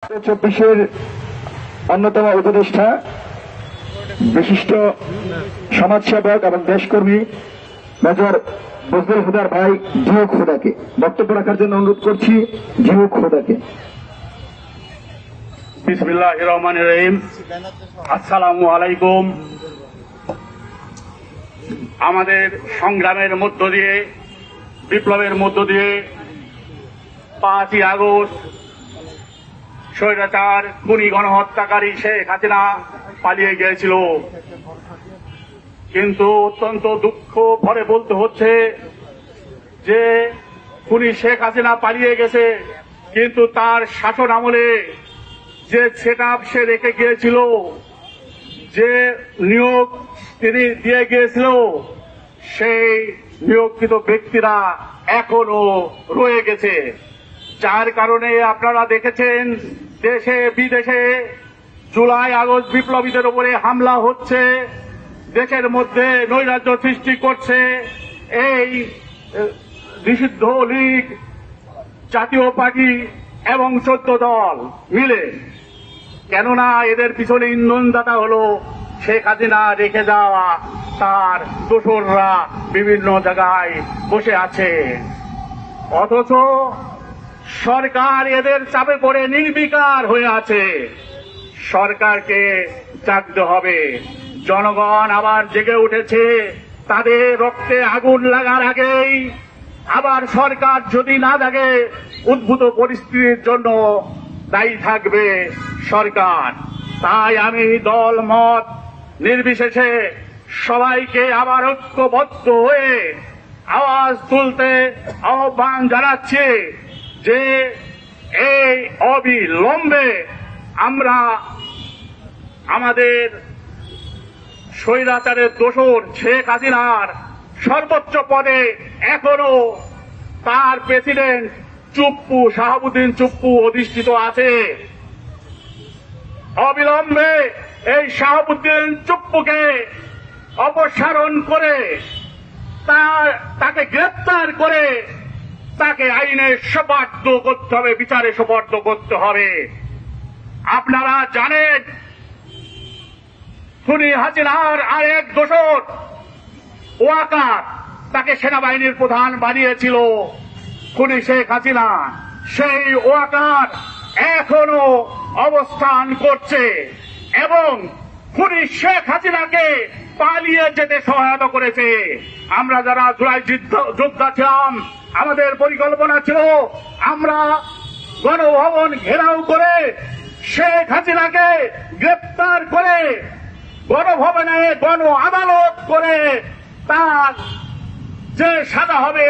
24-এর অন্যতম উপদেষ্টা বিশিষ্ট সমাজসেবক এবং দেশকর্মী মেজর বজলুল হুদার ভাই জিও খোদাকে বক্তব্য রাখার জন্য অনুরোধ করছি। জিও খোদাকে। বিসমিল্লাহির রহমানির রহিম। আসসালামু আলাইকুম। আমাদের সংগ্রামের মধ্য দিয়ে, বিপ্লবের মধ্য দিয়ে 5ই আগস্ট স্বৈরাচার খুনি গণহত্যাকারী শেখ হাসিনা পালিয়ে গিয়েছিল, কিন্তু অত্যন্ত দুঃখ ভরে বলতে হচ্ছে যে খুনি শেখ হাসিনা পালিয়ে গেছে, কিন্তু তার শাসন আমলে যে সেটআপ সে রেখে গিয়েছিল, যে নিয়োগ তিনি দিয়ে গিয়েছিল, সেই নিয়োগকৃত ব্যক্তিরা এখনো রয়ে গেছে। যার কারণে আপনারা দেখেছেন দেশে বিদেশে জুলাই আগস্ট বিপ্লবীদের উপরে হামলা হচ্ছে, দেশের মধ্যে নৈরাজ্য সৃষ্টি করছে এই নিষিদ্ধ লীগ, জাতীয় পার্টি এবং 14 দল মিলে। কেননা এদের পিছনে ইন্ধনদাতা হলো শেখ হাসিনা রেখে যাওয়া তার দোসররা বিভিন্ন জায়গায় বসে আছে, অথচ সরকার এদের চাপে পড়ে নির্বিকার হয়ে আছে। সরকারকে জাগতে হবে। জনগণ আবার জেগে উঠেছে। তাদের রক্তে আগুন লাগার আগেই আবার সরকার যদি না জাগে, উদ্ভূত পরিস্থিতির জন্য দায়ী থাকবে সরকার। তাই আমি দল মত নির্বিশেষে সবাইকে আবার ঐক্যবদ্ধ হয়ে আওয়াজ তুলতে আহ্বান জানাচ্ছি যে এই অবিলম্বে আমরা আমাদের স্বৈরাচারের দোসর শেখ হাসিনার সর্বোচ্চ পদে এখনো তার প্রেসিডেন্ট চুপ্পু, শাহাবুদ্দিন চুপ্পু অধিষ্ঠিত আছে। অবিলম্বে এই শাহাবুদ্দিন চুপ্পুকে অপসারণ করে তাকে গ্রেপ্তার করে তাকে আইনে সোপর্দ করতে হবে, বিচারে সোপর্দ করতে হবে। আপনারা জানেন খুনি হাসিনার আরেক দোসর ওয়াকার, তাকে সেনাবাহিনীর প্রধান বানিয়েছিল খুনি শেখ হাসিনা। সেই ওয়াকার এখনো অবস্থান করছে এবং খুনি শেখ হাসিনাকে পালিয়ে যেতে সহায়তা করেছে। আমরা যারা জুলাই যোদ্ধা ছিলাম, আমাদের পরিকল্পনা ছিল আমরা গণভবন ঘেরাও করে শেখ হাসিনাকে গ্রেপ্তার করে গণভবনে গণ আদালত করে তার যে সাজা হবে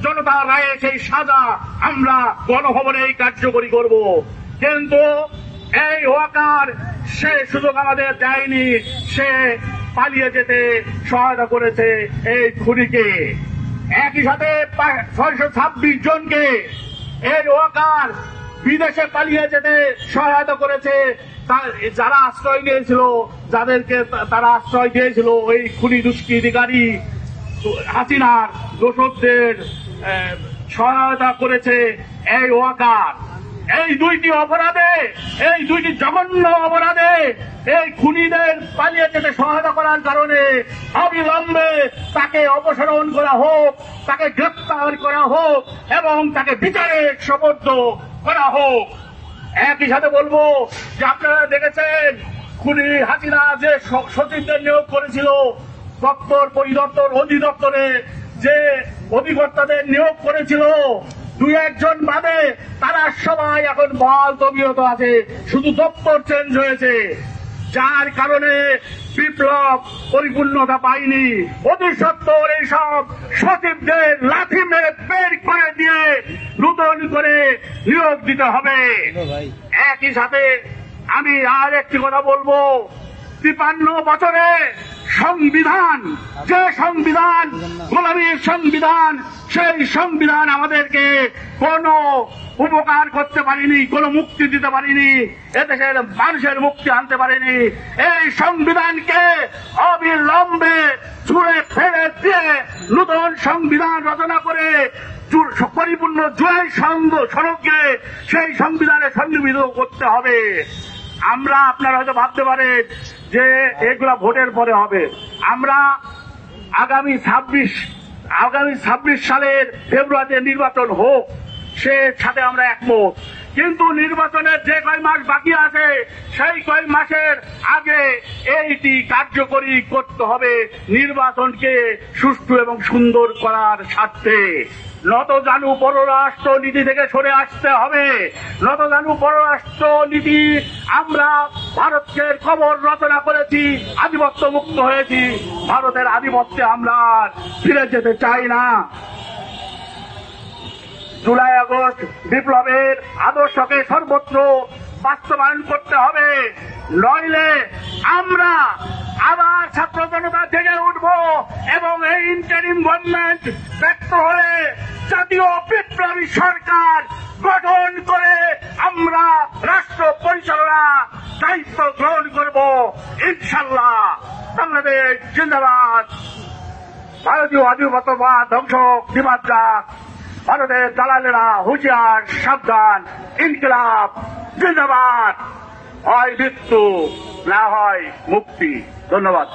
জনতার রায়ে, সেই সাজা আমরা গণভবনে কার্যকরী করব। কিন্তু এই ওয়াকার সে সুযোগ আমাদের দেয়নি, সে পালিয়ে যেতে সহায়তা করেছে এই খুনিকে। একই সাথে 626 জনকে এই ওয়াকার বিদেশে পালিয়ে যেতে সহায়তা করেছে। যারা আশ্রয় নিয়েছিল, যাদেরকে তারা আশ্রয় দিয়েছিল, ওই খুনি দুষ্কৃতিকারী হাসিনার দোসরদের সহায়তা করেছে এই ওয়াকার। এই দুইটি অপরাধে, এই দুইটি জঘন্য অপরাধে এই খুনিদের পালিয়ে যেতে সহায়তা করার কারণে অবিলম্বে তাকে অপসারণ করা হোক, তাকে গ্রেপ্তার করা হোক এবং তাকে বিচারে সোপর্দ করা হোক। একই সাথে বলবো যে আপনারা দেখেছেন খুনি হাসিনা যে সচিবদের নিয়োগ করেছিল, দপ্তর পরিদপ্তর অধিদপ্তরে যে অধিকর্তাদের নিয়োগ করেছিল, 2-1 জন বাদে তারা সবাই এখন বহাল তবিয়ত আছে, শুধু দপ্তর চেঞ্জ হয়েছে। যার কারণে বিপ্লব পরিপূর্ণতা পায়নি। অতি সত্বর এইসব সচিবদের লাথি মেরে বের করে দিয়ে নতুন করে নিয়োগ দিতে হবে। একই সাথে আমি আর একটি কথা বলবো, 53 বছরে সংবিধান, যে সংবিধান গোলামীর সংবিধান, সেই সংবিধান আমাদেরকে কোনো উপকার করতে পারেনি, কোনো মুক্তি দিতে পারেনি, এদেশের মানুষের মুক্তি আনতে পারেনি। এই সংবিধানকে অবিলম্বে ছুঁড়ে ফেলে দিয়ে নতুন সংবিধান রচনা করে পরিপূর্ণ জয় সনদকে সেই সংবিধানে সন্নিবেশিত করতে হবে। আমরা, আপনারা হয়তো ভাবতে পারেন যে এগুলা ভোটের পরে হবে। আমরা আগামী 26 সালের ফেব্রুয়ারিতে নির্বাচন হোক, সে সাথে আমরা একমত। কিন্তু নির্বাচনের যে কয় মাস বাকি আছে, সেই কয় মাসের আগে এইটি কার্যকরী করতে হবে, নির্বাচনকে সুষ্ঠু এবং সুন্দর করার স্বার্থে। নতজানু পররাষ্ট্র নীতি থেকে সরে আসতে হবে। নতজানু পররাষ্ট্র নীতি, আমরা ভারতের কবর রচনা করেছি, আধিপত্য মুক্ত হয়েছি, ভারতের আধিপত্যে আমরা ফিরে যেতে চাই না। জুলাই আগস্ট বিপ্লবের আদর্শকে সর্বত্র বাস্তবায়ন করতে হবে, নইলে আমরা আবার ছাত্র জনতা জেগে উঠব এবং এই ইন্টারিম গভর্নমেন্ট ব্যর্থ হলে জাতীয় বিপ্লবী সরকার গঠন করে আমরা রাষ্ট্র পরিচালনা দায়িত্ব গ্রহণ করব ইনশাল্লাহ। বাংলাদেশ জিন্দাবাদ। ভারতীয় আধিপত্যবাদ ধ্বংস দিবাদ যাক। ভারতের দালালেরা হুঁশিয়ার, সাবধান। ইনকিলাব জিন্দাবাদ। হয় মৃত্যু, না হয় মুক্তি। ধন্যবাদ।